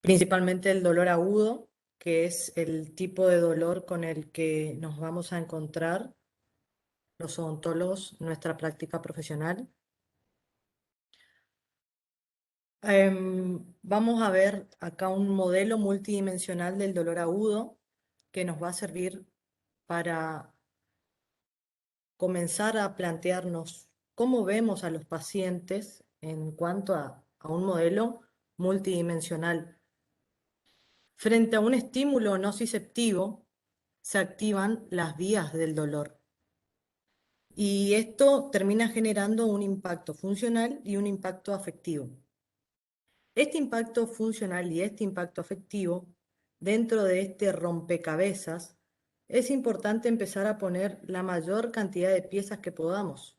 Principalmente el dolor agudo, que es el tipo de dolor con el que nos vamos a encontrar los odontólogos en nuestra práctica profesional. Vamos a ver acá un modelo multidimensional del dolor agudo que nos va a servir para comenzar a plantearnos cómo vemos a los pacientes en cuanto a un modelo multidimensional. Frente a un estímulo nociceptivo, se activan las vías del dolor. Y esto termina generando un impacto funcional y un impacto afectivo. Este impacto funcional y este impacto afectivo, dentro de este rompecabezas, es importante empezar a poner la mayor cantidad de piezas que podamos.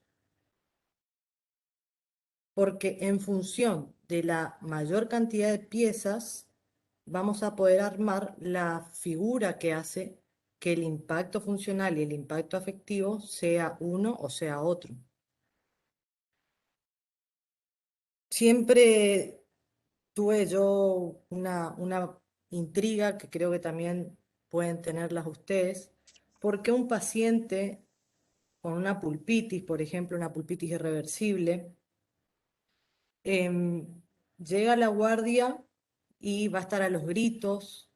Porque en función de la mayor cantidad de piezas, vamos a poder armar la figura que hace que el impacto funcional y el impacto afectivo sea uno o sea otro. Siempre tuve yo una intriga que creo que también pueden tenerlas ustedes, porque un paciente con una pulpitis, por ejemplo, una pulpitis irreversible, llega a la guardia y va a estar a los gritos,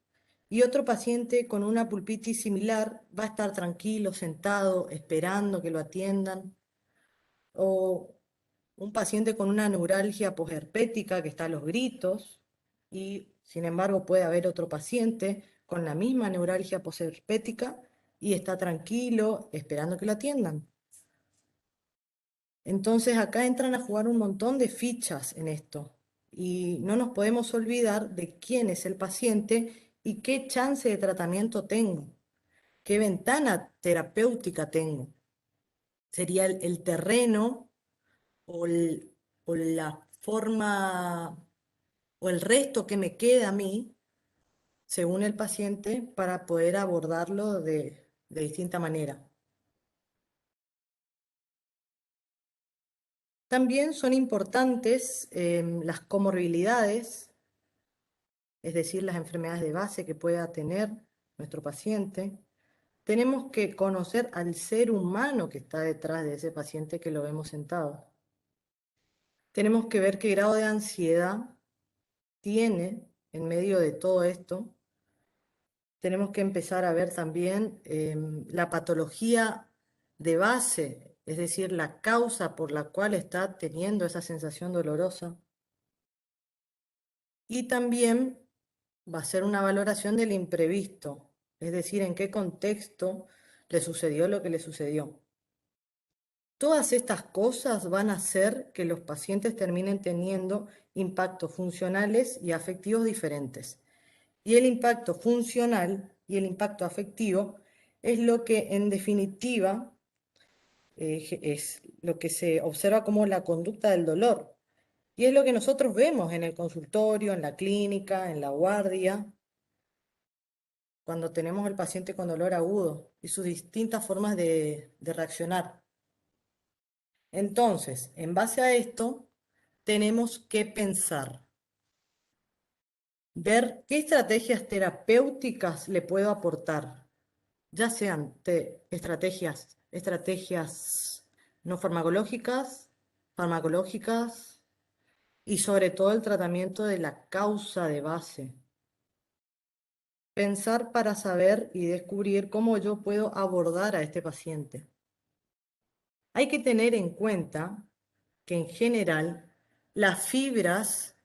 y otro paciente con una pulpitis similar va a estar tranquilo, sentado, esperando que lo atiendan, o un paciente con una neuralgia posherpética que está a los gritos, y sin embargo puede haber otro paciente con la misma neuralgia posherpética y está tranquilo, esperando que lo atiendan. Entonces acá entran a jugar un montón de fichas en esto y no nos podemos olvidar de quién es el paciente y qué chance de tratamiento tengo, qué ventana terapéutica tengo. Sería el terreno o, o la forma o el resto que me queda a mí, según el paciente, para poder abordarlo de distinta manera. También son importantes las comorbilidades, es decir, las enfermedades de base que pueda tener nuestro paciente. Tenemos que conocer al ser humano que está detrás de ese paciente que lo vemos sentado. Tenemos que ver qué grado de ansiedad tiene en medio de todo esto. Tenemos que empezar a ver también la patología de base, es decir, la causa por la cual está teniendo esa sensación dolorosa. Y también va a ser una valoración del imprevisto, es decir, en qué contexto le sucedió lo que le sucedió. Todas estas cosas van a hacer que los pacientes terminen teniendo impactos funcionales y afectivos diferentes. Y el impacto funcional y el impacto afectivo es lo que en definitiva es lo que se observa como la conducta del dolor. Y es lo que nosotros vemos en el consultorio, en la clínica, en la guardia, cuando tenemos al paciente con dolor agudo y sus distintas formas de reaccionar. Entonces, en base a esto, tenemos que pensar, ver qué estrategias terapéuticas le puedo aportar, ya sean estrategias no farmacológicas, farmacológicas y sobre todo el tratamiento de la causa de base. Pensar para saber y descubrir cómo yo puedo abordar a este paciente. Hay que tener en cuenta que en general las fibras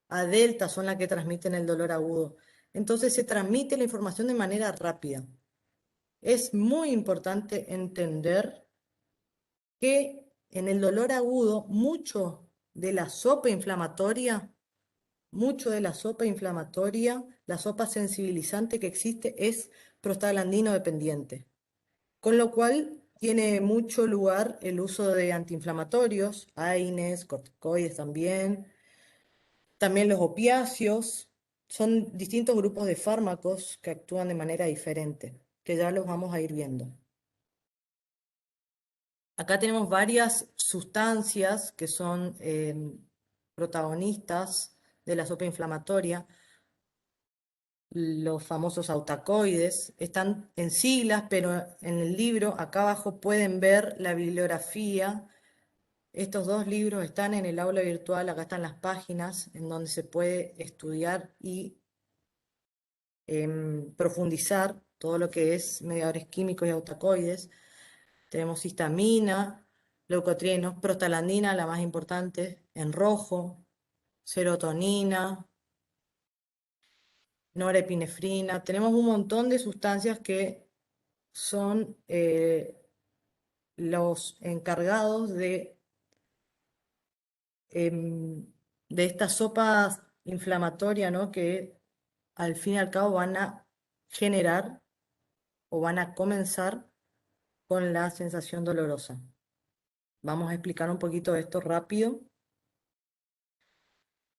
a delta son las que transmiten el dolor agudo. Entonces se transmite la información de manera rápida. Es muy importante entender que en el dolor agudo mucho de la sopa inflamatoria, la sopa sensibilizante que existe es prostaglandino dependiente. Con lo cual tiene mucho lugar el uso de antiinflamatorios, AINES, corticoides también, también los opiáceos, son distintos grupos de fármacos que actúan de manera diferente, que ya los vamos a ir viendo. Acá tenemos varias sustancias que son protagonistas de la sopa inflamatoria. los famosos autacoides. Están en siglas, pero en el libro, acá abajo pueden ver la bibliografía. Estos dos libros están en el aula virtual, acá están las páginas en donde se puede estudiar y profundizar todo lo que es mediadores químicos y autacoides. Tenemos histamina, leucotrienos, prostaglandina, la más importante, en rojo, serotonina, norepinefrina. Tenemos un montón de sustancias que son los encargados em, de esta sopa inflamatoria, ¿no? Que al fin y al cabo van a generar o van a comenzar con la sensación dolorosa. Vamos a explicar un poquito esto rápido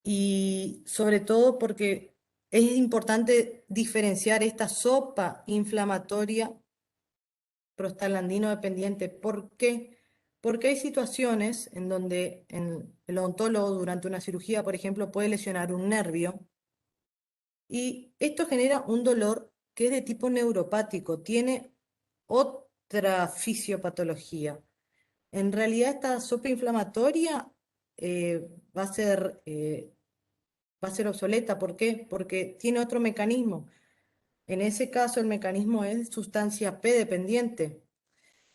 y sobre todo porque es importante diferenciar esta sopa inflamatoria prostaglandino dependiente. ¿Por qué? Porque hay situaciones en donde el odontólogo durante una cirugía, por ejemplo, puede lesionar un nervio y esto genera un dolor que es de tipo neuropático, tiene otra fisiopatología. En realidad esta sopa inflamatoria eh, va a ser, eh, va a ser obsoleta. ¿Por qué? Porque tiene otro mecanismo. En ese caso el mecanismo es sustancia P dependiente.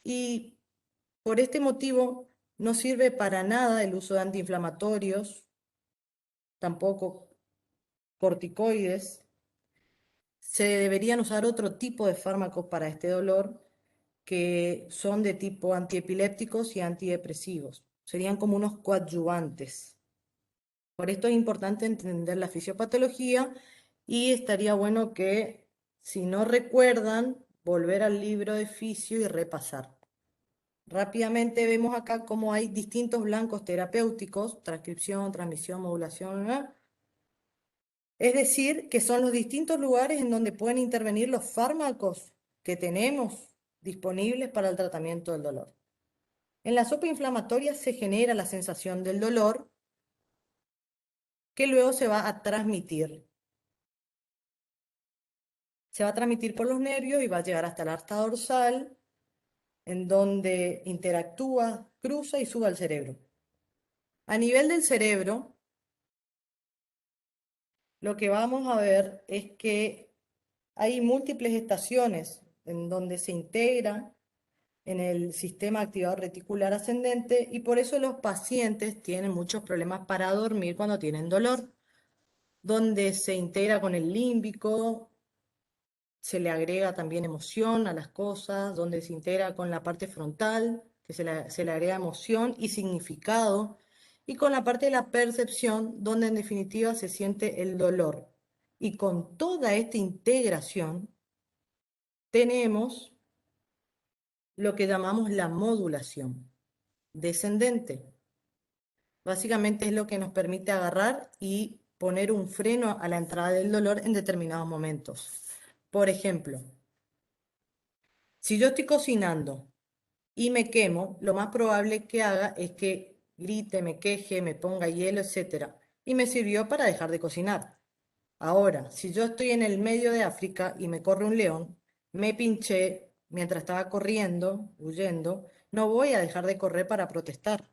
Y por este motivo no sirve para nada el uso de antiinflamatorios, tampoco corticoides. Se deberían usar otro tipo de fármacos para este dolor que son de tipo antiepilépticos y antidepresivos. Serían como unos coadyuvantes. Por esto es importante entender la fisiopatología y estaría bueno que, si no recuerdan, volver al libro de fisio y repasar. Rápidamente vemos acá cómo hay distintos blancos terapéuticos, transcripción, transmisión, modulación, ¿verdad? Es decir, que son los distintos lugares en donde pueden intervenir los fármacos que tenemos disponibles para el tratamiento del dolor. En la sopa inflamatoria se genera la sensación del dolor que luego se va a transmitir. Se va a transmitir por los nervios y va a llegar hasta la arta dorsal, en donde interactúa, cruza y sube al cerebro. A nivel del cerebro, lo que vamos a ver es que hay múltiples estaciones en donde se integra en el sistema activador reticular ascendente y por eso los pacientes tienen muchos problemas para dormir cuando tienen dolor, donde se integra con el límbico, se le agrega también emoción a las cosas, donde se integra con la parte frontal, que se le agrega emoción y significado, y con la parte de la percepción, donde en definitiva se siente el dolor. Y con toda esta integración tenemos lo que llamamos la modulación descendente. Básicamente es lo que nos permite agarrar y poner un freno a la entrada del dolor en determinados momentos. Por ejemplo, si yo estoy cocinando y me quemo, lo más probable que haga es que grite, me queje, me ponga hielo, etcétera. Y me sirvió para dejar de cocinar. Ahora, si yo estoy en el medio de África y me corre un león, me pinché mientras estaba corriendo, huyendo, no voy a dejar de correr para protestar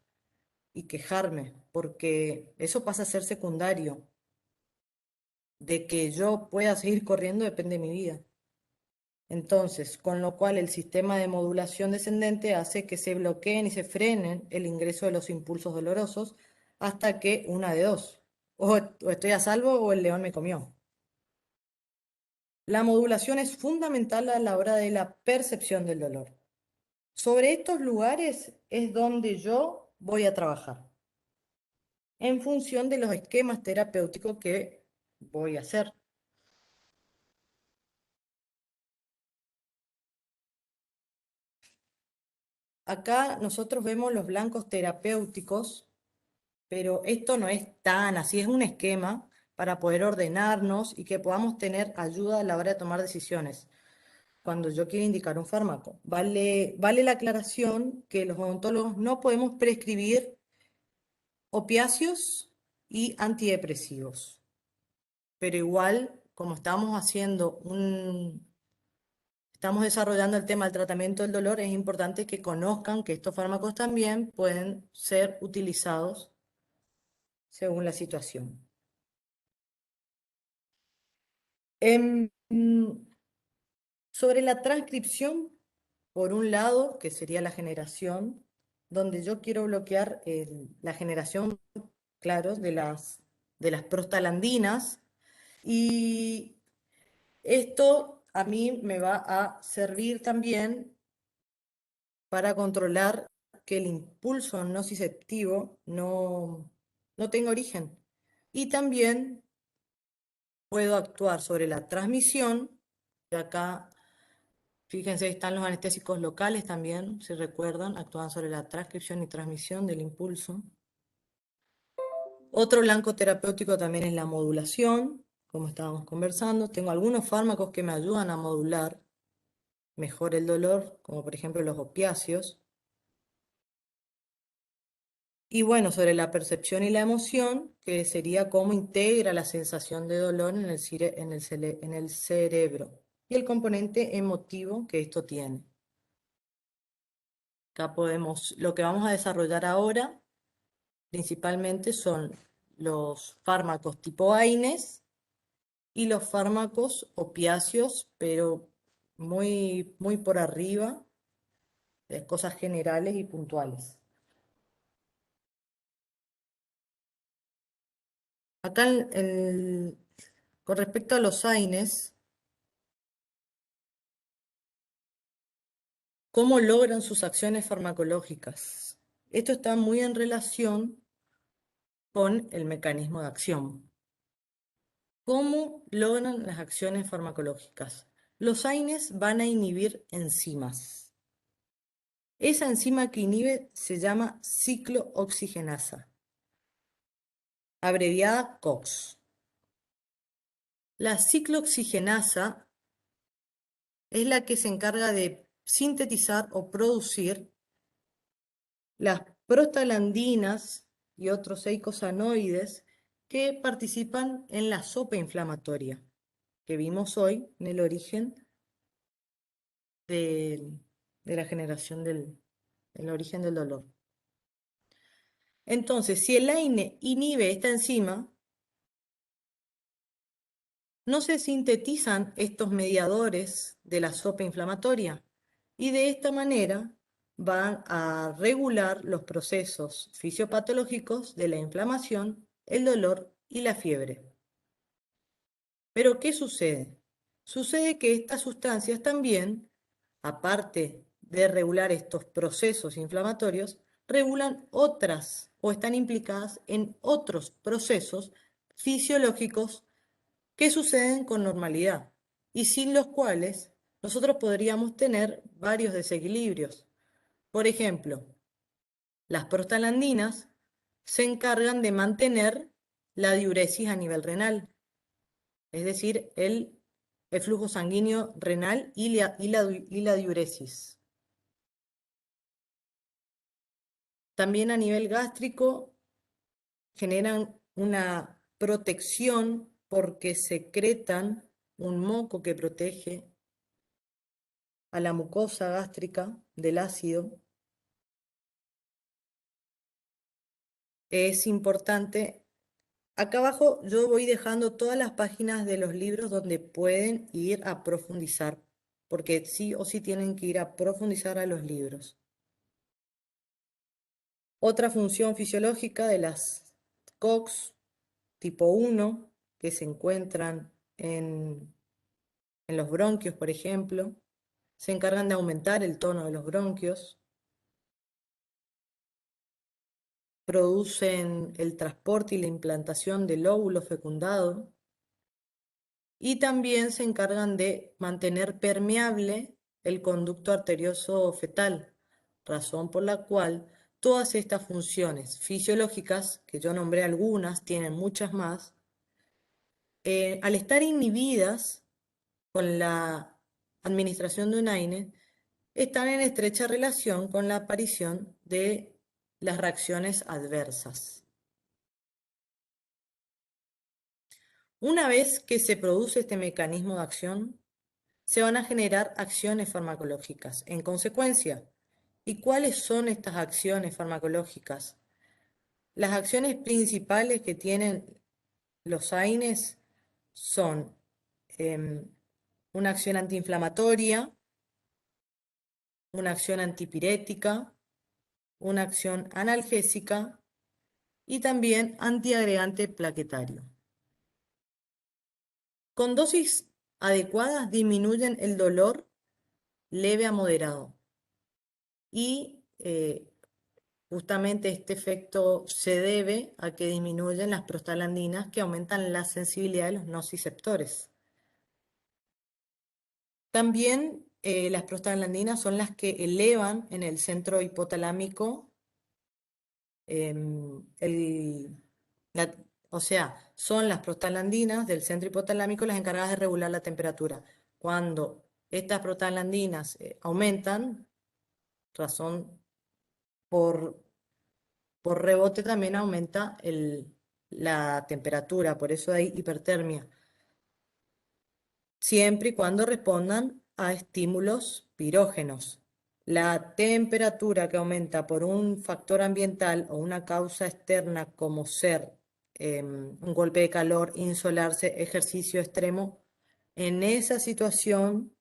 y quejarme, porque eso pasa a ser secundario. De que yo pueda seguir corriendo depende de mi vida. Entonces, con lo cual el sistema de modulación descendente hace que se bloqueen y se frenen el ingreso de los impulsos dolorosos hasta que una de dos, o estoy a salvo o el león me comió. La modulación es fundamental a la hora de la percepción del dolor. Sobre estos lugares es donde yo voy a trabajar, en función de los esquemas terapéuticos que voy a hacer. Acá nosotros vemos los blancos terapéuticos, pero esto no es tan así, es un esquema para poder ordenarnos y que podamos tener ayuda a la hora de tomar decisiones cuando yo quiero indicar un fármaco. Vale la aclaración que los odontólogos no podemos prescribir opiáceos y antidepresivos, pero igual como estamos desarrollando el tema del tratamiento del dolor, es importante que conozcan que estos fármacos también pueden ser utilizados según la situación. Sobre la transcripción, por un lado, que sería la generación, donde yo quiero bloquear la generación, claro, de las prostaglandinas, y esto a mí me va a servir también para controlar que el impulso nociceptivo no tenga origen. Y también puedo actuar sobre la transmisión, de acá. Fíjense, están los anestésicos locales también, si recuerdan, actúan sobre la transcripción y transmisión del impulso. Otro blanco terapéutico también es la modulación, como estábamos conversando. Tengo algunos fármacos que me ayudan a modular mejor el dolor, como por ejemplo los opiáceos. Y bueno, sobre la percepción y la emoción, que sería cómo integra la sensación de dolor en el cerebro y el componente emotivo que esto tiene. Acá lo que vamos a desarrollar ahora principalmente son los fármacos tipo AINES y los fármacos opiáceos, pero muy, muy por arriba de cosas generales y puntuales. Acá con respecto a los AINES, ¿cómo logran sus acciones farmacológicas? Esto está muy en relación con el mecanismo de acción. ¿Cómo logran las acciones farmacológicas? Los AINES van a inhibir enzimas. Esa enzima que inhibe se llama ciclooxigenasa, abreviada COX. La ciclooxigenasa es la que se encarga de sintetizar o producir las prostaglandinas y otros eicosanoides que participan en la sopa inflamatoria, que vimos hoy en el origen de la generación del origen del dolor. Entonces, si el AINE inhibe esta enzima, no se sintetizan estos mediadores de la sopa inflamatoria y de esta manera van a regular los procesos fisiopatológicos de la inflamación, el dolor y la fiebre. Pero ¿qué sucede? Sucede que estas sustancias también, aparte de regular estos procesos inflamatorios, regulan otras o están implicadas en otros procesos fisiológicos que suceden con normalidad y sin los cuales nosotros podríamos tener varios desequilibrios. Por ejemplo, las prostaglandinas se encargan de mantener la diuresis a nivel renal, es decir, el flujo sanguíneo renal y la diuresis. También a nivel gástrico generan una protección porque secretan un moco que protege a la mucosa gástrica del ácido. Es importante. Acá abajo yo voy dejando todas las páginas de los libros donde pueden ir a profundizar, porque sí o sí tienen que ir a profundizar a los libros. Otra función fisiológica de las COX tipo 1, que se encuentran en los bronquios, por ejemplo, se encargan de aumentar el tono de los bronquios, producen el transporte y la implantación del óvulo fecundado y también se encargan de mantener permeable el conducto arterioso fetal, razón por la cual todas estas funciones fisiológicas, que yo nombré algunas, tienen muchas más, al estar inhibidas con la administración de un AINE, están en estrecha relación con la aparición de las reacciones adversas. Una vez que se produce este mecanismo de acción, se van a generar acciones farmacológicas en consecuencia. ¿Y cuáles son estas acciones farmacológicas? Las acciones principales que tienen los AINES son em, una acción antiinflamatoria, una acción antipirética, una acción analgésica y también antiagregante plaquetario. Con dosis adecuadas disminuyen el dolor leve a moderado y justamente este efecto se debe a que disminuyen las prostaglandinas que aumentan la sensibilidad de los nociceptores. También las prostaglandinas son las que elevan en el centro hipotalámico em, el, la- o sea, son las prostaglandinas del centro hipotalámico las encargadas de regular la temperatura. Cuando estas prostaglandinas aumentan, razón por, por rebote también aumenta la temperatura, por eso hay hipertermia, siempre y cuando respondan a estímulos pirógenos. La temperatura que aumenta por un factor ambiental o una causa externa como ser un golpe de calor, insolarse, ejercicio extremo, en esa situación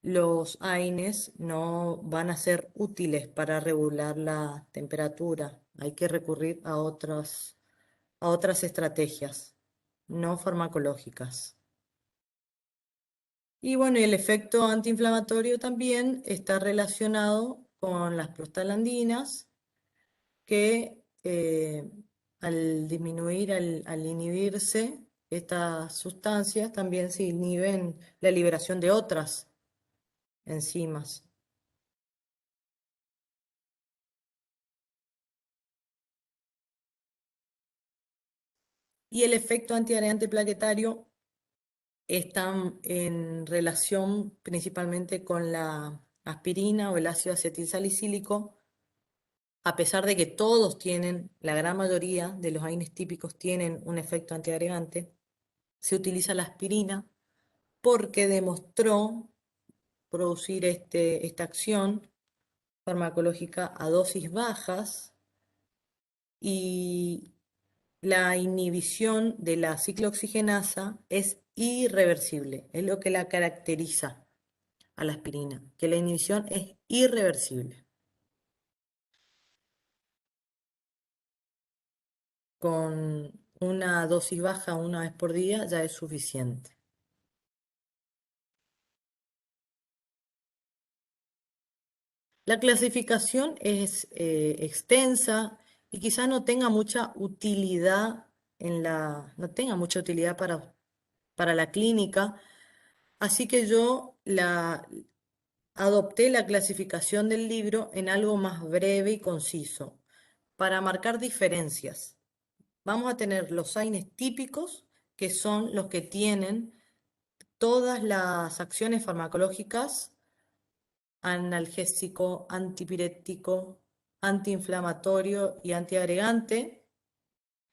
los AINES no van a ser útiles para regular la temperatura. Hay que recurrir a otras estrategias no farmacológicas. Y bueno, y el efecto antiinflamatorio también está relacionado con las prostaglandinas, que al disminuir, al inhibirse estas sustancias, también se inhiben la liberación de otras enzimas. Y el efecto antiagregante plaquetario está en relación principalmente con la aspirina o el ácido acetilsalicílico, a pesar de que todos tienen, la gran mayoría de los AINES típicos tienen un efecto antiagregante, se utiliza la aspirina porque demostró producir esta acción farmacológica a dosis bajas y la inhibición de la ciclooxigenasa es irreversible, es lo que la caracteriza a la aspirina, que la inhibición es irreversible. Con una dosis baja una vez por día ya es suficiente. La clasificación es extensa y quizás no tenga mucha utilidad no tenga mucha utilidad para la clínica, así que yo adopté la clasificación del libro en algo más breve y conciso, para marcar diferencias. Vamos a tener los AINES típicos, que son los que tienen todas las acciones farmacológicas: analgésico, antipirético, antiinflamatorio y antiagregante.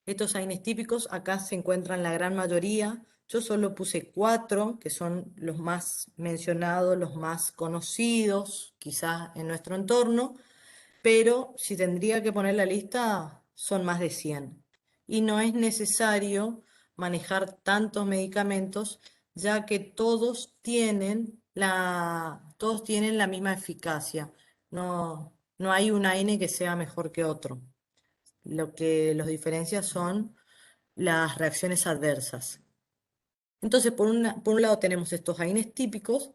Estos AINES típicos acá se encuentran la gran mayoría. Yo solo puse 4, que son los más mencionados, los más conocidos, quizás en nuestro entorno, pero si tendría que poner la lista, son más de 100. Y no es necesario manejar tantos medicamentos, ya que todos tienen la misma eficacia. No hay un AINE que sea mejor que otro. Lo que los diferencia son las reacciones adversas. Entonces, por un lado tenemos estos AINES típicos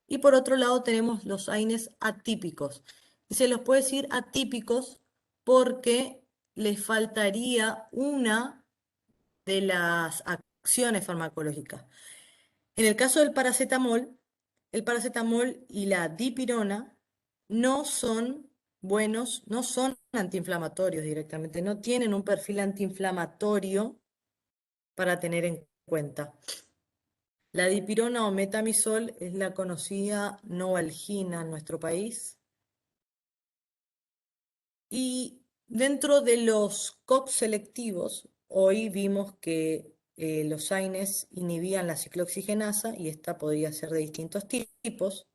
y por otro lado tenemos los AINES atípicos. Y se los puede decir atípicos porque les faltaría una de las acciones farmacológicas. En el caso del paracetamol, el paracetamol y la dipirona no son buenos, no son antiinflamatorios directamente, no tienen un perfil antiinflamatorio para tener en cuenta. La dipirona o metamizol es la conocida Novalgina en nuestro país. Y dentro de los COX selectivos, hoy vimos que los AINES inhibían la ciclooxigenasa y esta podría ser de distintos tipos.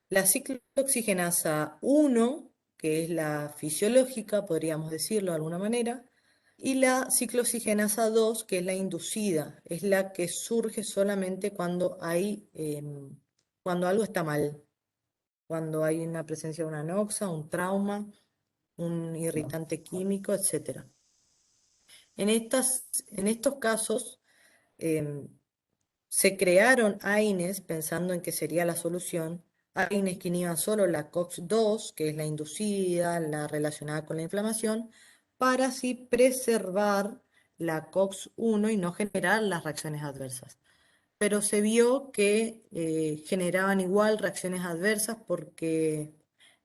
La ciclooxigenasa 1, que es la fisiológica, podríamos decirlo de alguna manera, y la ciclooxigenasa 2, que es la inducida, es la que surge solamente cuando cuando algo está mal, cuando hay una presencia de una anoxa, un trauma, un irritante químico, etc. En estos casos, em, se crearon AINES pensando en que sería la solución, AINES que inhiban solo la COX-2, que es la inducida, la relacionada con la inflamación, para así preservar la COX-1 y no generar las reacciones adversas. Pero se vio que generaban igual reacciones adversas porque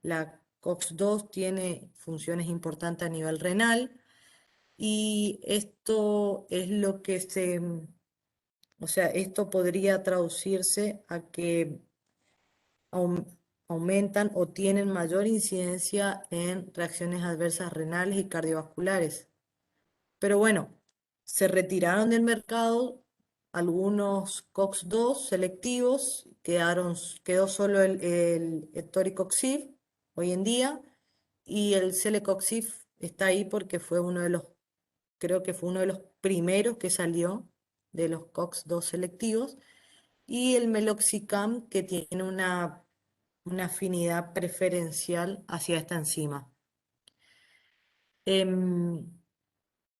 la COX-2 tiene funciones importantes a nivel renal y esto es lo que o sea, esto podría traducirse a que aum- aumentan o tienen mayor incidencia en reacciones adversas renales y cardiovasculares. Pero bueno, se retiraron del mercado algunos COX-2 selectivos, quedó solo el Toricoxib hoy en día, y el Celecoxib está ahí porque fue uno de creo que fue uno de los primeros que salió de los COX-2 selectivos, y el Meloxicam, que tiene una afinidad preferencial hacia esta enzima. Em,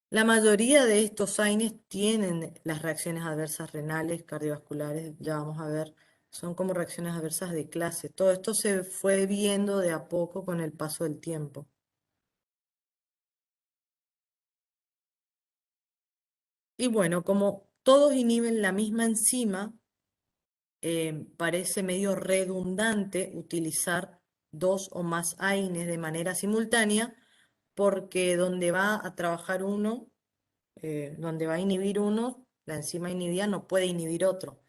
la mayoría de estos AINES tienen las reacciones adversas renales, cardiovasculares, ya vamos a ver, son como reacciones adversas de clase. Todo esto se fue viendo de a poco con el paso del tiempo. Y bueno, como todos inhiben la misma enzima, parece medio redundante utilizar dos o más AINES de manera simultánea, porque donde va a trabajar uno, donde va a inhibir uno, la enzima inhibida no puede inhibir otro.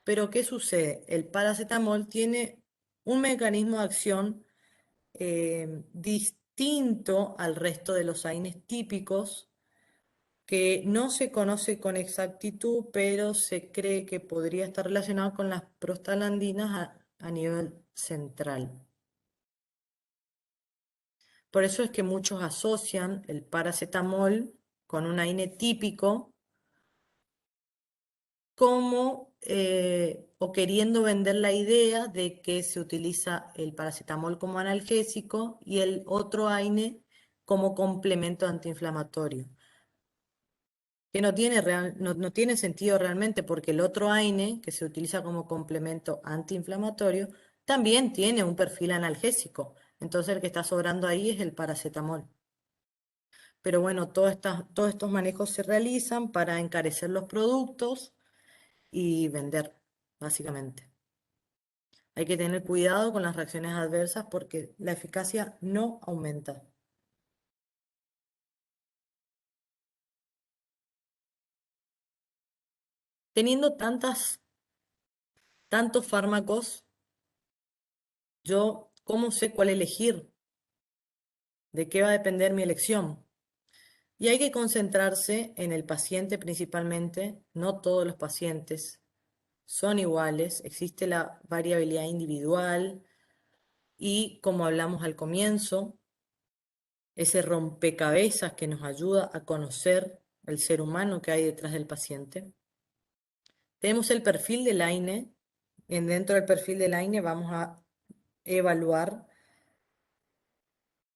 Pero ¿qué sucede? El paracetamol tiene un mecanismo de acción distinto al resto de los AINES típicos, que no se conoce con exactitud, pero se cree que podría estar relacionado con las prostaglandinas a nivel central. Por eso es que muchos asocian el paracetamol con un AINE típico como o queriendo vender la idea de que se utiliza el paracetamol como analgésico y el otro AINE como complemento antiinflamatorio, que no tiene sentido realmente porque el otro AINE, que se utiliza como complemento antiinflamatorio, también tiene un perfil analgésico. Entonces el que está sobrando ahí es el paracetamol. Pero bueno, todos estos manejos se realizan para encarecer los productos y vender, básicamente. Hay que tener cuidado con las reacciones adversas porque la eficacia no aumenta. Teniendo tantos fármacos, yo, ¿cómo sé cuál elegir? ¿De qué va a depender mi elección? Y hay que concentrarse en el paciente principalmente. No todos los pacientes son iguales, existe la variabilidad individual y, como hablamos al comienzo, ese rompecabezas que nos ayuda a conocer el ser humano que hay detrás del paciente. Tenemos el perfil del AINE. Dentro del perfil del AINE vamos a evaluar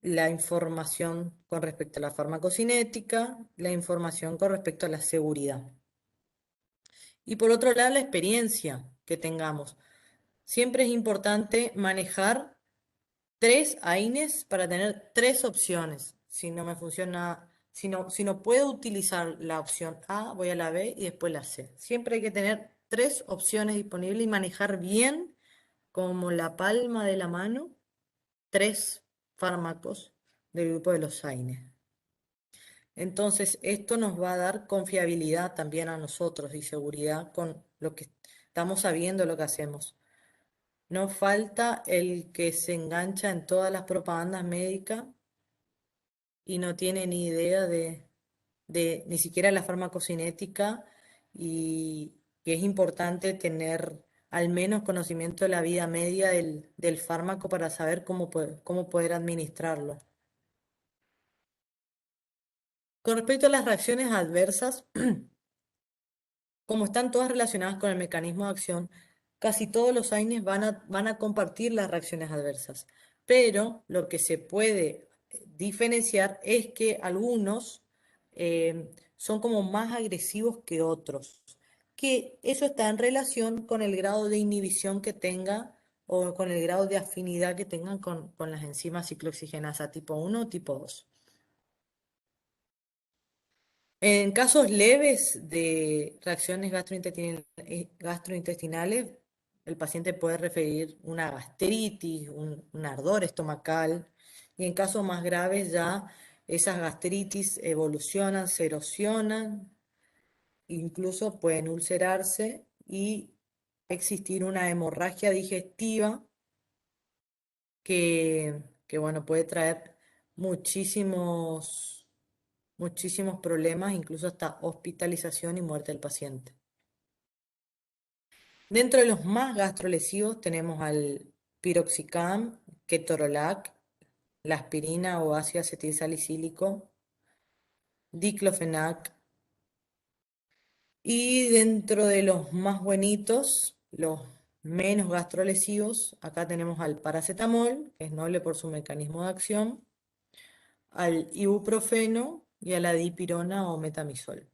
la información con respecto a la farmacocinética, la información con respecto a la seguridad. Y por otro lado, la experiencia que tengamos. Siempre es importante manejar tres AINES para tener tres opciones. Si no me funciona, si no puedo utilizar la opción A, voy a la B y después la C. Siempre hay que tener tres opciones disponibles y manejar bien, como la palma de la mano, tres fármacos del grupo de los AINES. Entonces, esto nos va a dar confiabilidad también a nosotros y seguridad con lo que estamos sabiendo lo que hacemos. No falta el que se engancha en todas las propagandas médicas y no tiene ni idea de ni siquiera la farmacocinética y es importante tener al menos conocimiento de la vida media del fármaco para saber cómo poder administrarlo. Con respecto a las reacciones adversas, como están todas relacionadas con el mecanismo de acción, casi todos los AINES van a compartir las reacciones adversas. Pero lo que se puede diferenciar es que algunos son como más agresivos que otros, que eso está en relación con el grado de inhibición que tenga o con el grado de afinidad que tengan con las enzimas ciclooxigenasa tipo 1 o tipo 2. En casos leves de reacciones gastrointestinales, el paciente puede referir una gastritis, un ardor estomacal, y en casos más graves ya esas gastritis evolucionan, se erosionan, incluso pueden ulcerarse y existir una hemorragia digestiva que bueno, puede traer muchísimos problemas, incluso hasta hospitalización y muerte del paciente. Dentro de los más gastrolesivos tenemos al piroxicam, ketorolac, la aspirina o ácido acetilsalicílico, diclofenac, y dentro de los más buenitos, los menos gastrolesivos, acá tenemos al paracetamol, que es noble por su mecanismo de acción, al ibuprofeno y a la dipirona o metamizol.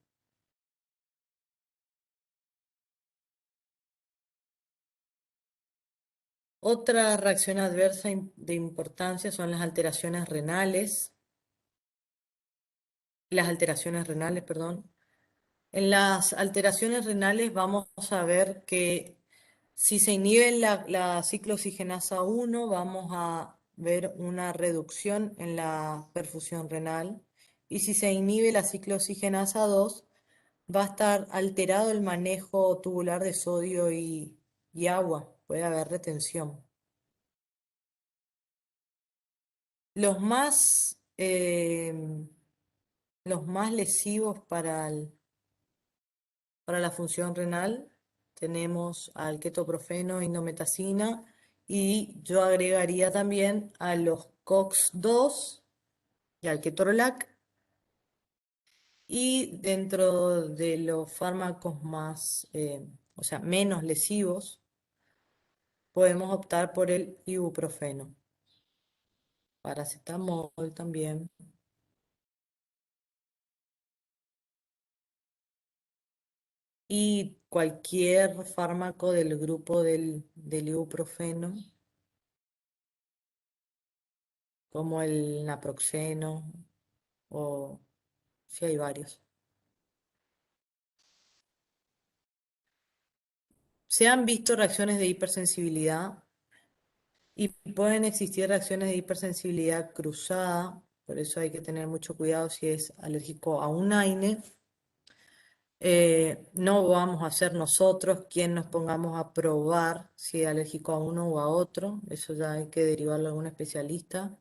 Otra reacción adversa de importancia son las alteraciones renales, perdón. En las alteraciones renales vamos a ver que si se inhibe la ciclooxigenasa 1, vamos a ver una reducción en la perfusión renal. Y si se inhibe la ciclooxigenasa 2, va a estar alterado el manejo tubular de sodio y agua. Puede haber retención. Los más, los más lesivos para la función renal tenemos al ketoprofeno, indometacina y yo agregaría también a los COX-2 y al ketorolac. Y dentro de los fármacos más, o sea, menos lesivos, podemos optar por el ibuprofeno, paracetamol también. Y cualquier fármaco del grupo del ibuprofeno, como el naproxeno o si hay varios. Se han visto reacciones de hipersensibilidad y pueden existir reacciones de hipersensibilidad cruzada, por eso hay que tener mucho cuidado si es alérgico a un AINE. No vamos a ser nosotros quien nos pongamos a probar si es alérgico a uno o a otro. Eso ya hay que derivarlo a algún especialista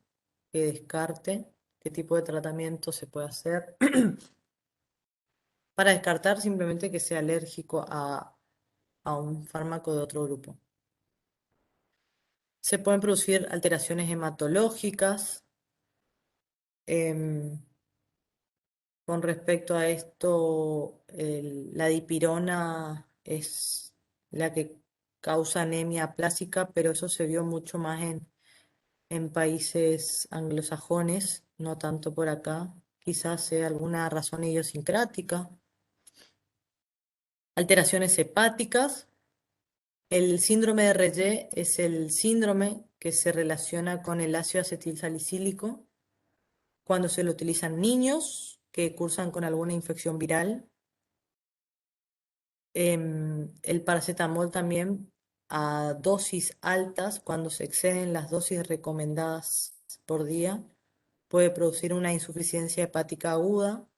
que descarte qué tipo de tratamiento se puede hacer para descartar simplemente que sea alérgico a un fármaco de otro grupo. Se pueden producir alteraciones hematológicas. em, Con respecto a esto, la dipirona es la que causa anemia aplásica, pero eso se vio mucho más en países anglosajones, no tanto por acá. Quizás sea alguna razón idiosincrática. Alteraciones hepáticas. El síndrome de Reye es el síndrome que se relaciona con el ácido acetilsalicílico cuando se lo utilizan niños que cursan con alguna infección viral. El paracetamol también a dosis altas, cuando se exceden las dosis recomendadas por día, puede producir una insuficiencia hepática aguda.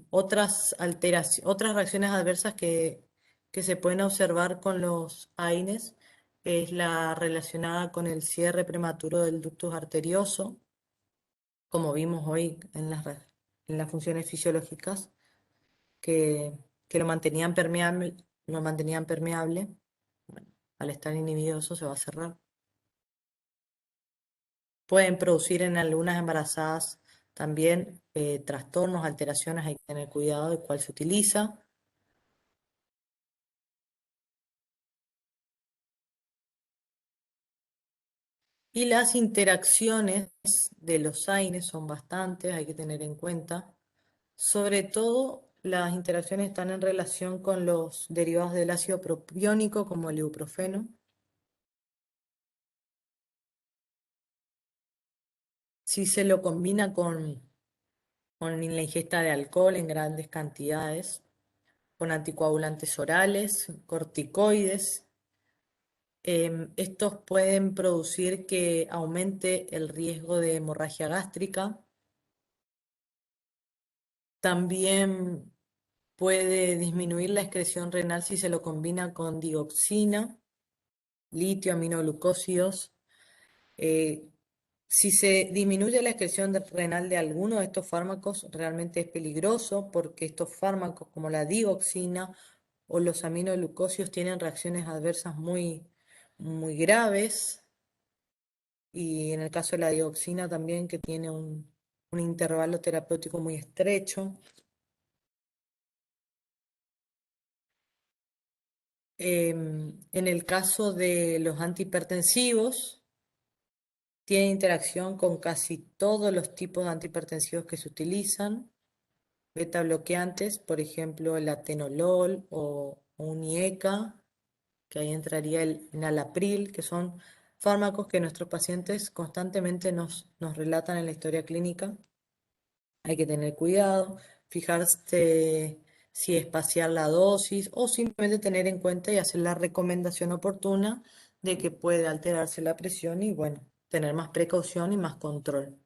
Otras reacciones adversas que se pueden observar con los AINES es la relacionada con el cierre prematuro del ductus arterioso, como vimos hoy en las funciones fisiológicas. que, que lo mantenían permeable. Bueno, al estar inhibido eso se va a cerrar. Pueden producir en algunas embarazadas también trastornos, alteraciones, hay que tener cuidado de cuál se utiliza. Y las interacciones de los AINES son bastantes, hay que tener en cuenta. Sobre todo, las interacciones están en relación con los derivados del ácido propiónico, como el ibuprofeno. Si se lo combina con la ingesta de alcohol en grandes cantidades, con anticoagulantes orales, corticoides, estos pueden producir que aumente el riesgo de hemorragia gástrica. También puede disminuir la excreción renal si se lo combina con dioxina, litio, aminoglucósidos. Eh, si se disminuye la excreción renal de alguno de estos fármacos, realmente es peligroso porque estos fármacos como la dioxina o los aminoglucósidos tienen reacciones adversas muy graves, y en el caso de la dioxina también, que tiene un intervalo terapéutico muy estrecho. En el caso de los antihipertensivos, tiene interacción con casi todos los tipos de antihipertensivos que se utilizan. Beta bloqueantes, por ejemplo, el atenolol o un IECA, que ahí entraría el enalapril, que son fármacos que nuestros pacientes constantemente nos relatan en la historia clínica. Hay que tener cuidado, fijarse si espaciar la dosis o simplemente tener en cuenta y hacer la recomendación oportuna de que puede alterarse la presión y bueno, tener más precaución y más control,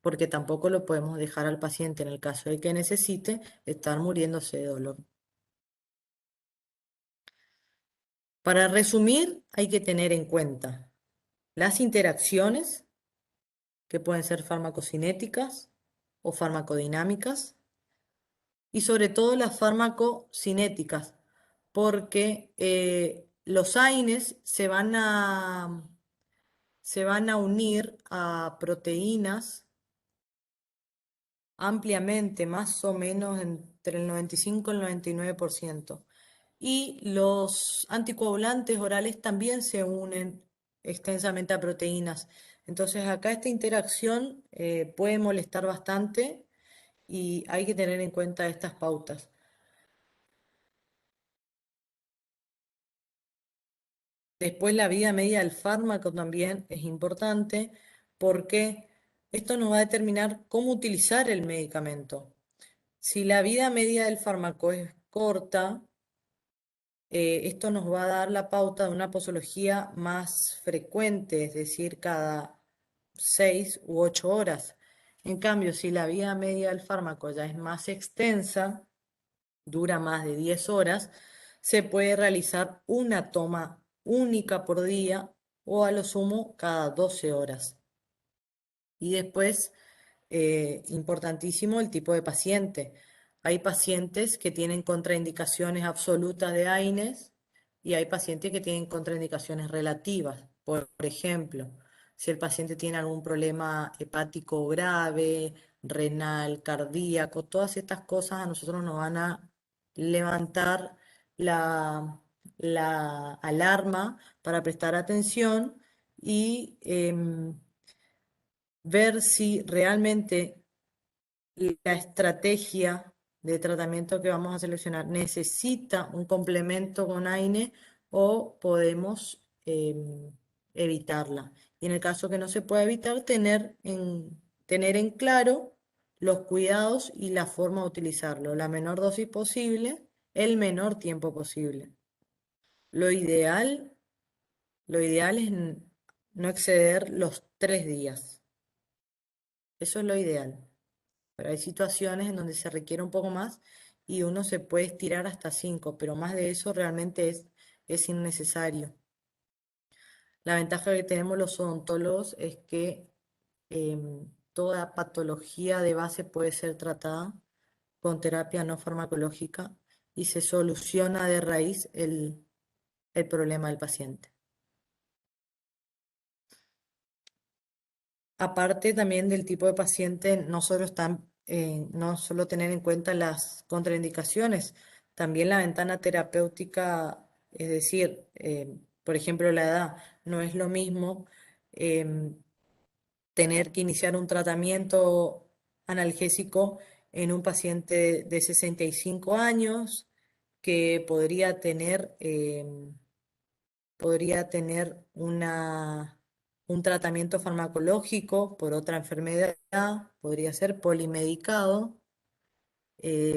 porque tampoco lo podemos dejar al paciente en el caso de que necesite estar muriéndose de dolor. Para resumir, hay que tener en cuenta las interacciones, que pueden ser farmacocinéticas o farmacodinámicas, y sobre todo las farmacocinéticas, porque los AINES se van a unir a proteínas ampliamente, más o menos entre el 95 y el 99%. Y los anticoagulantes orales también se unen extensamente a proteínas. Entonces acá esta interacción puede molestar bastante y hay que tener en cuenta estas pautas. Después la vida media del fármaco también es importante porque esto nos va a determinar cómo utilizar el medicamento. Si la vida media del fármaco es corta, esto nos va a dar la pauta de una posología más frecuente, es decir, cada 6 u 8 horas. En cambio, si la vida media del fármaco ya es más extensa, dura más de 10 horas, se puede realizar una toma única por día o a lo sumo cada 12 horas. Y después, importantísimo el tipo de paciente. Hay pacientes que tienen contraindicaciones absolutas de AINES y hay pacientes que tienen contraindicaciones relativas. Por ejemplo, si el paciente tiene algún problema hepático grave, renal, cardíaco, todas estas cosas a nosotros nos van a levantar la alarma para prestar atención y ver si realmente la estrategia de tratamiento que vamos a seleccionar necesita un complemento con AINE o podemos evitarla. Y en el caso que no se pueda evitar, tener en claro los cuidados y la forma de utilizarlo. La menor dosis posible, el menor tiempo posible. Lo ideal, lo ideal es no exceder los 3 días. Eso es lo ideal. Pero hay situaciones en donde se requiere un poco más y uno se puede estirar hasta 5, pero más de eso realmente es innecesario. La ventaja que tenemos los odontólogos es que toda patología de base puede ser tratada con terapia no farmacológica y se soluciona de raíz el problema del paciente. Aparte también del tipo de paciente, no solo tener en cuenta las contraindicaciones, también la ventana terapéutica, es decir, por ejemplo, la edad, no es lo mismo em, tener que iniciar un tratamiento analgésico en un paciente de 65 años que podría tener un tratamiento farmacológico por otra enfermedad, podría ser polimedicado.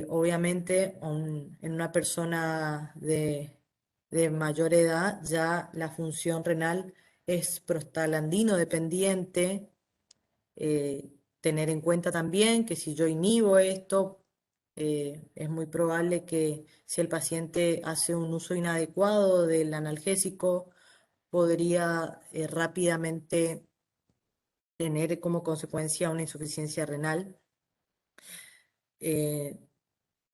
Obviamente, en una persona de mayor edad ya la función renal es prostaglandino dependiente. Tener en cuenta también que si yo inhibo esto, es muy probable que si el paciente hace un uso inadecuado del analgésico, podría rápidamente tener como consecuencia una insuficiencia renal. Eh,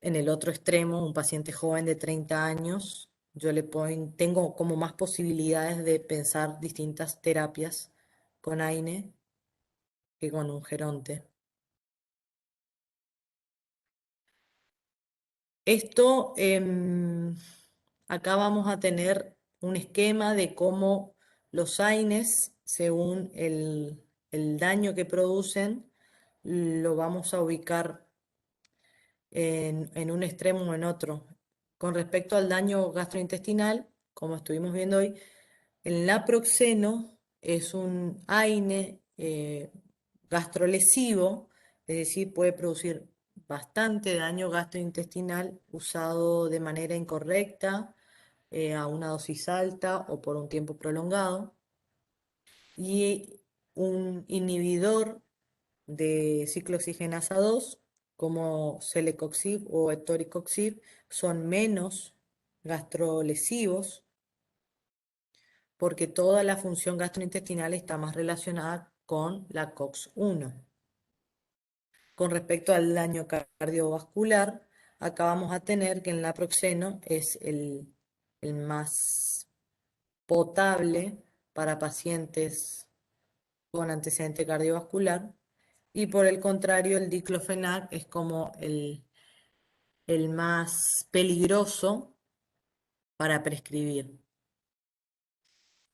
en el otro extremo, un paciente joven de 30 años, tengo como más posibilidades de pensar distintas terapias con AINE que con un geronte. Esto, acá vamos a tener un esquema de cómo los AINES, según el daño que producen, lo vamos a ubicar en un extremo o en otro. Con respecto al daño gastrointestinal, como estuvimos viendo hoy, el naproxeno es un AINE gastrolesivo, es decir, puede producir bastante daño gastrointestinal usado de manera incorrecta, a una dosis alta o por un tiempo prolongado. Y un inhibidor de ciclooxigenasa 2, como celecoxib o etoricoxib, son menos gastrolesivos porque toda la función gastrointestinal está más relacionada con la COX-1. Con respecto al daño cardiovascular, acá vamos a tener que el naproxeno es el más potable para pacientes con antecedente cardiovascular, y por el contrario el diclofenac es como el más peligroso para prescribir.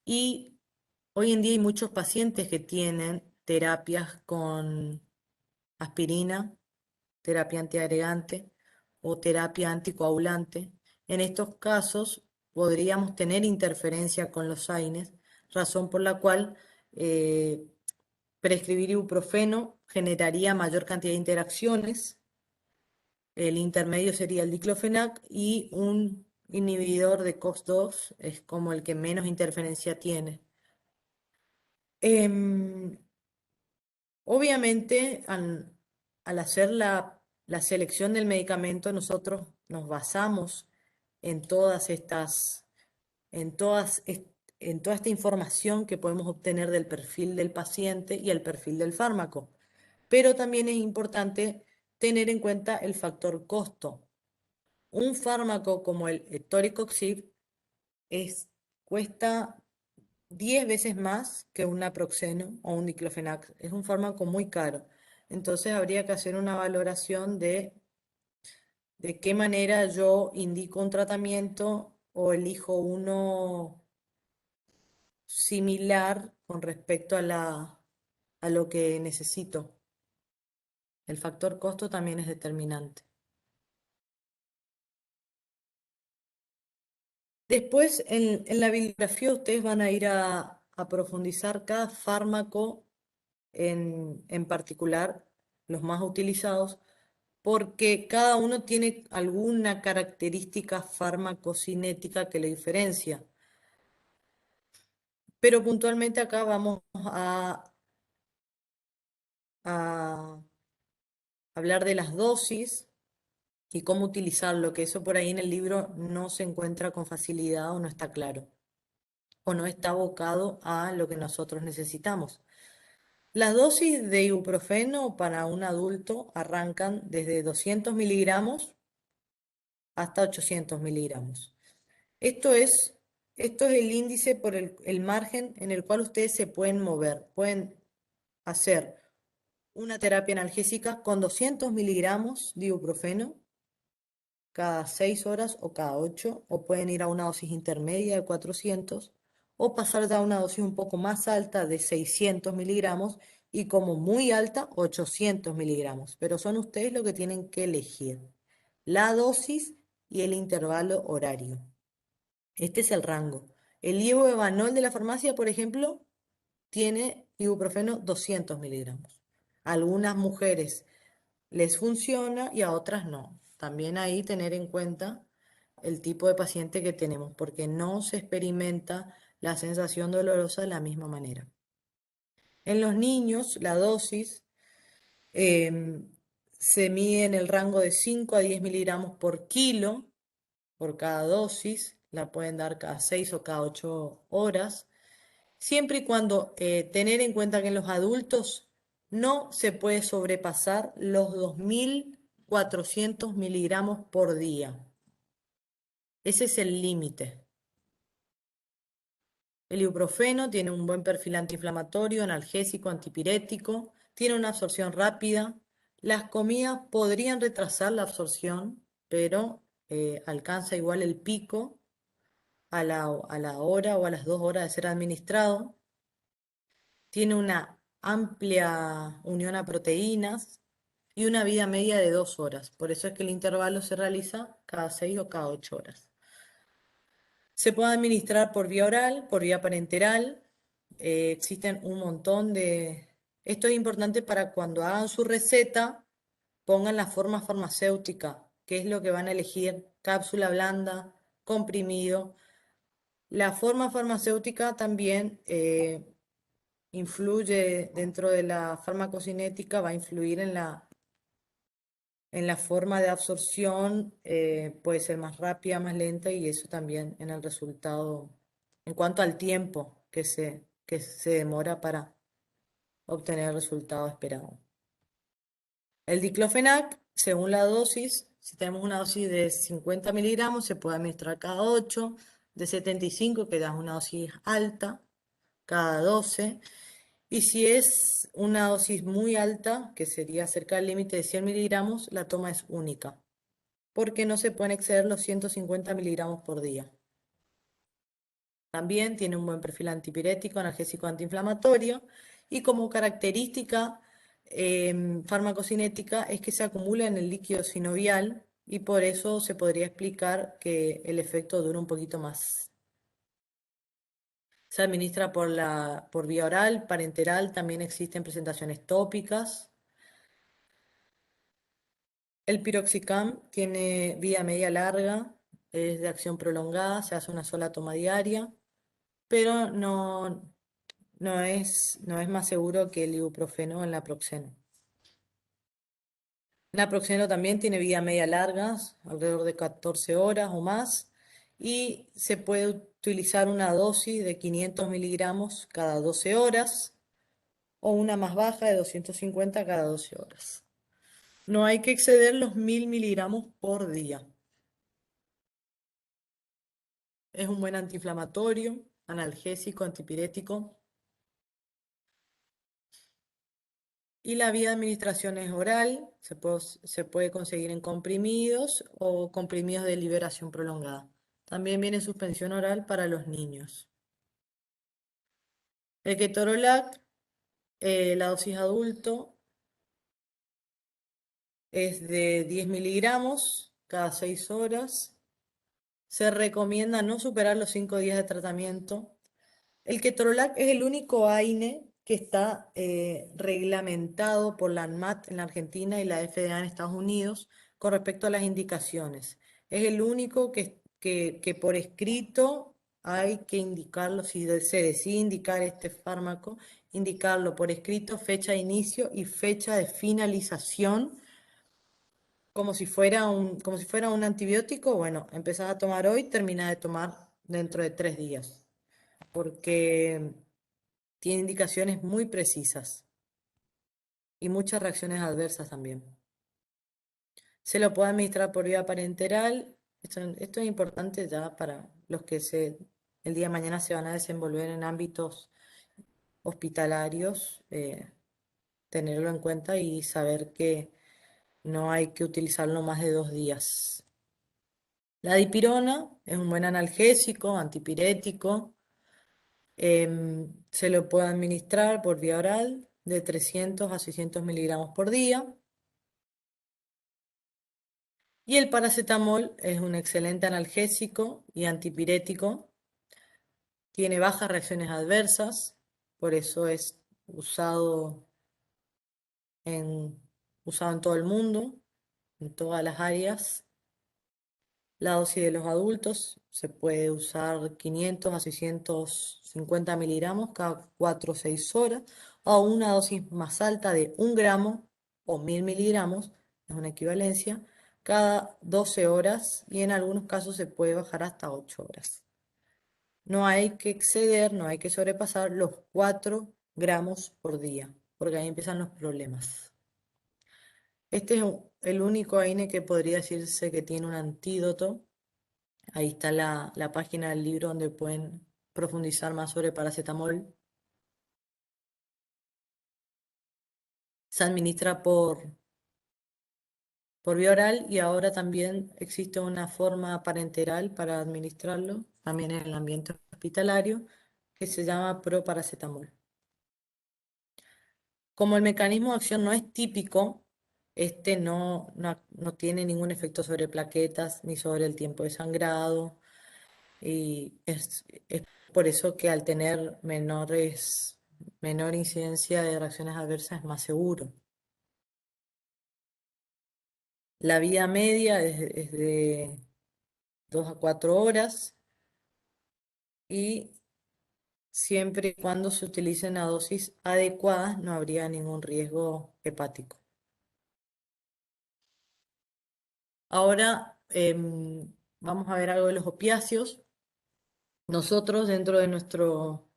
Y hoy en día hay muchos pacientes que tienen terapias con aspirina, terapia antiagregante o terapia anticoagulante. En estos casos podríamos tener interferencia con los AINES, razón por la cual eh, prescribir ibuprofeno generaría mayor cantidad de interacciones. El intermedio sería el diclofenac y un inhibidor de COX-2 es como el que menos interferencia tiene. Em, Obviamente, al hacer la selección del medicamento, nosotros nos basamos en todas estas, en todas, en toda esta información que podemos obtener del perfil del paciente y el perfil del fármaco. Pero también es importante tener en cuenta el factor costo. Un fármaco como el etoricoxib cuesta 10 veces más que un naproxeno o un diclofenac. Es un fármaco muy caro. Entonces habría que hacer una valoración de qué manera yo indico un tratamiento o elijo uno similar con respecto a lo que necesito. El factor costo también es determinante. Después, en la bibliografía, ustedes van a ir a profundizar cada fármaco en particular, los más utilizados, porque cada uno tiene alguna característica farmacocinética que lo diferencia. Pero puntualmente acá vamos a hablar de las dosis y cómo utilizarlo, que eso por ahí en el libro no se encuentra con facilidad o no está claro, o no está abocado a lo que nosotros necesitamos. Las dosis de ibuprofeno para un adulto arrancan desde 200 miligramos hasta 800 miligramos. Esto es, esto es el índice por el margen en el cual ustedes se pueden mover. Pueden hacer una terapia analgésica con 200 miligramos de ibuprofeno cada 6 horas o cada 8, o pueden ir a una dosis intermedia de 400, o pasar ya a una dosis un poco más alta de 600 miligramos y como muy alta 800 miligramos. Pero son ustedes los que tienen que elegir la dosis y el intervalo horario. Este es el rango. El Evanol de la farmacia, por ejemplo, tiene ibuprofeno 200 miligramos. A algunas mujeres les funciona y a otras no. También ahí tener en cuenta el tipo de paciente que tenemos, porque no se experimenta la sensación dolorosa de la misma manera. En los niños, la dosis em, se mide en el rango de 5 a 10 miligramos por kilo por cada dosis. La pueden dar cada 6 o cada 8 horas, siempre y cuando tener en cuenta que en los adultos no se puede sobrepasar los 2.400 miligramos por día. Ese es el límite. El ibuprofeno tiene un buen perfil antiinflamatorio, analgésico, antipirético, tiene una absorción rápida. Las comidas podrían retrasar la absorción, pero alcanza igual el pico a la hora o a las 2 horas de ser administrado. Tiene una amplia unión a proteínas y una vida media de 2 horas. Por eso es que el intervalo se realiza cada 6 o cada 8 horas. Se puede administrar por vía oral, por vía parenteral. Existen un montón de... Esto es importante para cuando hagan su receta, pongan la forma farmacéutica, que es lo que van a elegir, cápsula blanda, comprimido. La forma farmacéutica también influye dentro de la farmacocinética, va a influir en la forma de absorción, puede ser más rápida, más lenta y eso también en el resultado, en cuanto al tiempo que se demora para obtener el resultado esperado. El diclofenac, según la dosis, si tenemos una dosis de 50 miligramos, se puede administrar cada 8, de 75, que da una dosis alta, cada 12. Y si es una dosis muy alta, que sería cerca del límite de 100 miligramos, la toma es única, porque no se pueden exceder los 150 miligramos por día. También tiene un buen perfil antipirético, analgésico, antiinflamatorio, y como característica farmacocinética es que se acumula en el líquido sinovial y por eso se podría explicar que el efecto dura un poquito más. Se administra por vía oral, parenteral, también existen presentaciones tópicas. El piroxicam tiene vida media larga, es de acción prolongada, se hace una sola toma diaria, pero no es más seguro que el ibuprofeno en naproxeno. Naproxeno también tiene vida media larga, alrededor de 14 horas o más, y se puede utilizar una dosis de 500 miligramos cada 12 horas o una más baja de 250 cada 12 horas. No hay que exceder los 1.000 miligramos por día. Es un buen antiinflamatorio, analgésico, antipirético. Y la vía de administración es oral, se puede conseguir en comprimidos o comprimidos de liberación prolongada. También viene suspensión oral para los niños. El ketorolac, la dosis adulto, es de 10 miligramos cada 6 horas. Se recomienda no superar los 5 días de tratamiento. El ketorolac es el único AINE que está reglamentado por la ANMAT en la Argentina y la FDA en Estados Unidos con respecto a las indicaciones. Es el único que por escrito hay que indicarlo, si se decide indicar este fármaco, indicarlo por escrito, fecha de inicio y fecha de finalización, como si fuera un antibiótico. Bueno, empezás a tomar hoy, terminás de tomar dentro de 3 días porque tiene indicaciones muy precisas. y muchas reacciones adversas también. Se lo puede administrar por vía parenteral. Esto es importante ya para los que el día de mañana se van a desenvolver en ámbitos hospitalarios, tenerlo en cuenta y saber que no hay que utilizarlo más de 2 días. La dipirona es un buen analgésico, antipirético. Se lo puede administrar por vía oral de 300 a 600 miligramos por día. Y el paracetamol es un excelente analgésico y antipirético. Tiene bajas reacciones adversas, por eso es usado en, usado en todo el mundo, en todas las áreas. La dosis de los adultos se puede usar 500 a 650 miligramos cada 4 o 6 horas, o una dosis más alta de 1 gramo o 1000 miligramos, es una equivalencia, cada 12 horas y en algunos casos se puede bajar hasta 8 horas. No hay que exceder, no hay que sobrepasar los 4 gramos por día, porque ahí empiezan los problemas. Este es el único AINE que podría decirse que tiene un antídoto. Ahí está la página del libro donde pueden profundizar más sobre paracetamol. Se administra por vía oral y ahora también existe una forma parenteral para administrarlo, también en el ambiente hospitalario, que se llama proparacetamol. Como el mecanismo de acción no es típico, este no tiene ningún efecto sobre plaquetas ni sobre el tiempo de sangrado. Y es por eso que al tener menor incidencia de reacciones adversas es más seguro. La vida media es de 2 a 4 horas y siempre y cuando se utilicen a dosis adecuadas no habría ningún riesgo hepático. Ahora vamos a ver algo de los opiáceos. Nosotros dentro de nuestro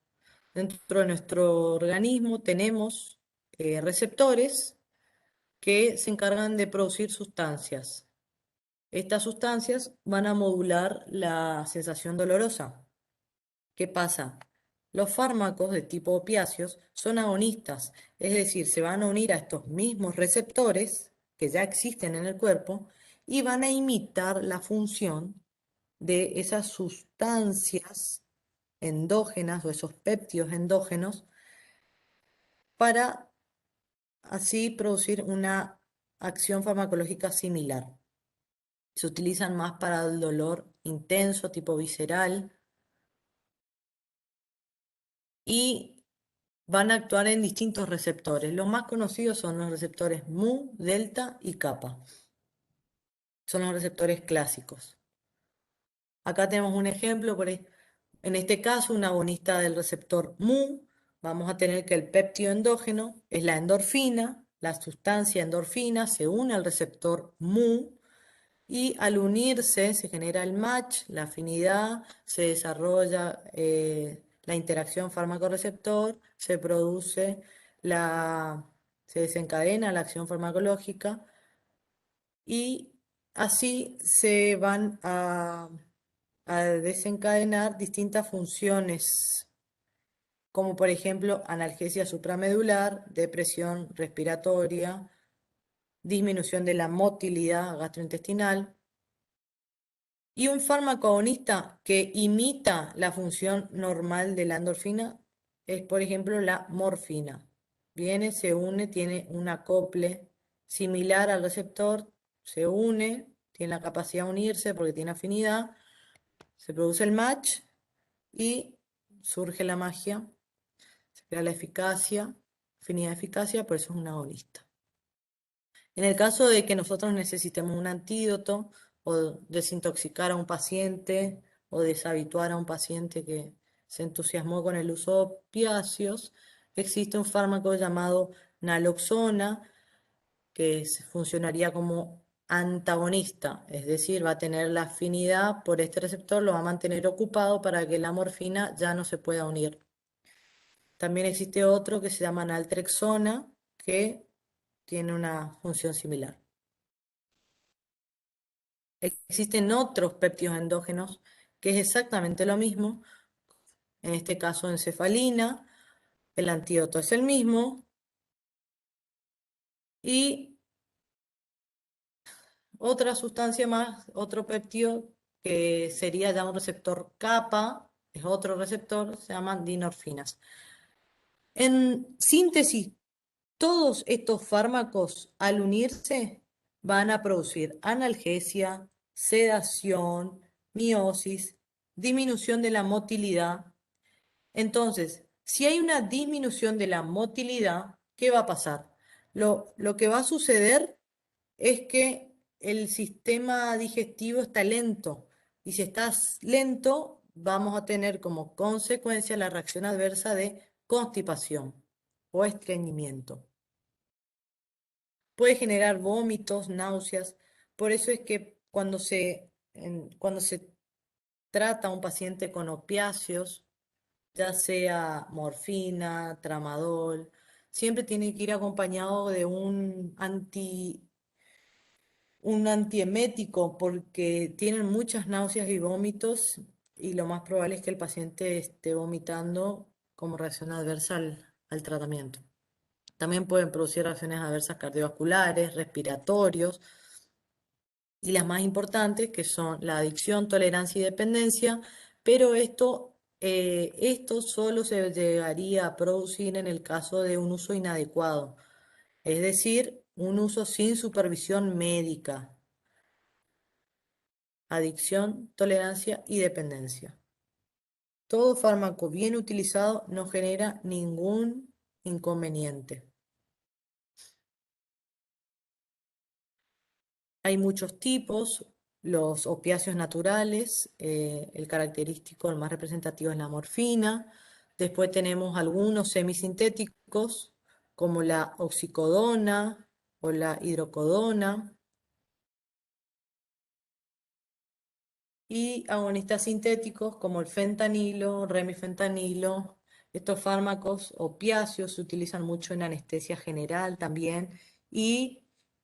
organismo tenemos receptores que se encargan de producir sustancias. Estas sustancias van a modular la sensación dolorosa. ¿Qué pasa? Los fármacos de tipo opiáceos son agonistas, es decir, se van a unir a estos mismos receptores que ya existen en el cuerpo y van a imitar la función de esas sustancias endógenas o esos péptidos endógenos para así producir una acción farmacológica similar. Se utilizan más para el dolor intenso, tipo visceral, y van a actuar en distintos receptores. Los más conocidos son los receptores mu, delta y kappa. Son los receptores clásicos. Acá tenemos un ejemplo, en este caso, un agonista del receptor mu. Vamos a tener que el péptido endógeno es la endorfina, la sustancia endorfina se une al receptor mu y al unirse se genera el match, la afinidad, se desarrolla la interacción fármaco-receptor, se desencadena la acción farmacológica y así se van a desencadenar distintas funciones, como por ejemplo analgesia supramedular, depresión respiratoria, disminución de la motilidad gastrointestinal. Y un fármaco agonista que imita la función normal de la endorfina es, por ejemplo, la morfina. Viene, se une, tiene un acople similar al receptor, se une, tiene la capacidad de unirse porque tiene afinidad, se produce el match y surge la magia, se crea la eficacia, afinidad de eficacia, por eso es un agonista. En el caso de que nosotros necesitemos un antídoto o desintoxicar a un paciente o deshabituar a un paciente que se entusiasmó con el uso de opiáceos, existe un fármaco llamado naloxona que funcionaría como antagonista, es decir, va a tener la afinidad por este receptor, lo va a mantener ocupado para que la morfina ya no se pueda unir. También existe otro que se llama naltrexona, que tiene una función similar. Existen otros péptidos endógenos que es exactamente lo mismo, en este caso encefalina, el antídoto es el mismo y otra sustancia más, otro péptido que sería ya un receptor kappa, es otro receptor, se llaman dinorfinas. En síntesis, todos estos fármacos al unirse van a producir analgesia, sedación, miosis, disminución de la motilidad. Entonces, si hay una disminución de la motilidad, ¿qué va a pasar? Lo que va a suceder es que el sistema digestivo está lento. Y si estás lento, vamos a tener como consecuencia la reacción adversa de constipación o estreñimiento. Puede generar vómitos, náuseas. Por eso es que cuando se trata a un paciente con opiáceos, ya sea morfina, tramadol, siempre tiene que ir acompañado de un antiemético porque tienen muchas náuseas y vómitos y lo más probable es que el paciente esté vomitando como reacción adversa al tratamiento. También pueden producir reacciones adversas cardiovasculares, respiratorios y las más importantes que son la adicción, tolerancia y dependencia, pero esto solo se llegaría a producir en el caso de un uso inadecuado, es decir, un uso sin supervisión médica. Adicción, tolerancia y dependencia. Todo fármaco bien utilizado no genera ningún inconveniente. Hay muchos tipos, los opiáceos naturales, el característico, el más representativo es la morfina. Después tenemos algunos semisintéticos, como la oxicodona o la hidrocodona. Y agonistas sintéticos como el fentanilo, remifentanilo. Estos fármacos opiáceos se utilizan mucho en anestesia general también y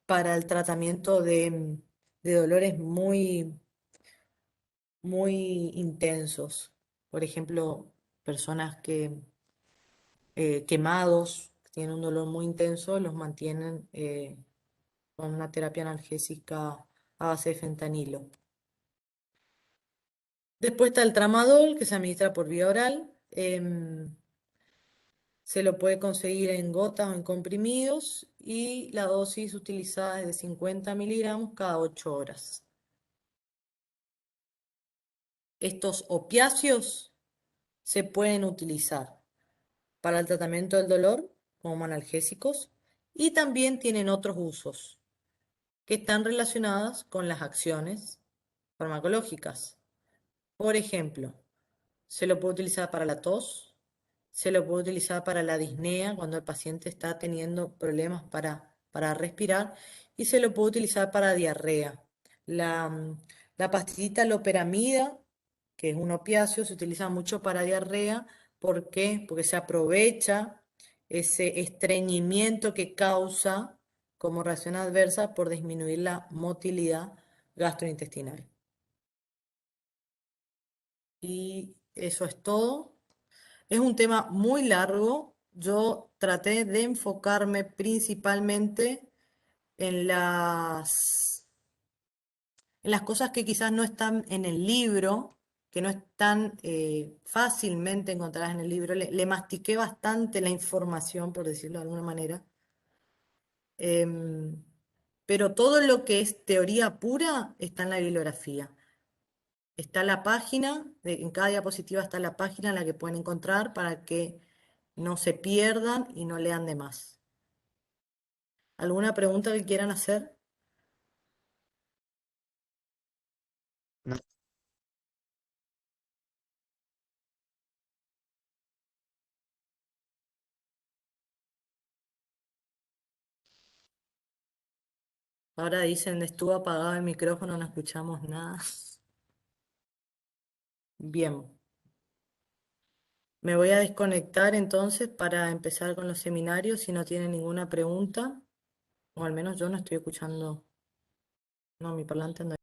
para el tratamiento de dolores muy intensos. Por ejemplo, personas quemados, que tienen un dolor muy intenso, los mantienen con una terapia analgésica a base de fentanilo. Después está el tramadol, que se administra por vía oral. Se lo puede conseguir en gotas o en comprimidos y la dosis utilizada es de 50 miligramos cada 8 horas. Estos opiáceos se pueden utilizar para el tratamiento del dolor como analgésicos y también tienen otros usos que están relacionados con las acciones farmacológicas. Por ejemplo, se lo puede utilizar para la tos, se lo puede utilizar para la disnea cuando el paciente está teniendo problemas para respirar y se lo puede utilizar para diarrea. La pastillita loperamida, que es un opiáceo, se utiliza mucho para diarrea. ¿Por qué? Porque se aprovecha ese estreñimiento que causa como reacción adversa por disminuir la motilidad gastrointestinal. Y eso es todo. Es un tema muy largo. Yo traté de enfocarme principalmente en en las cosas que quizás no están en el libro, que no están fácilmente encontradas en el libro. Le mastiqué bastante la información, por decirlo de alguna manera. Em, pero todo lo que es teoría pura está en la bibliografía. Está la página, en cada diapositiva está la página en la que pueden encontrar para que no se pierdan y no lean de más. ¿Alguna pregunta que quieran hacer? No, Ahora dicen, estuvo apagado el micrófono, no escuchamos nada. Bien, me voy a desconectar entonces para empezar con los seminarios si no tienen ninguna pregunta. O al menos yo no estoy escuchando. No, mi parlante anda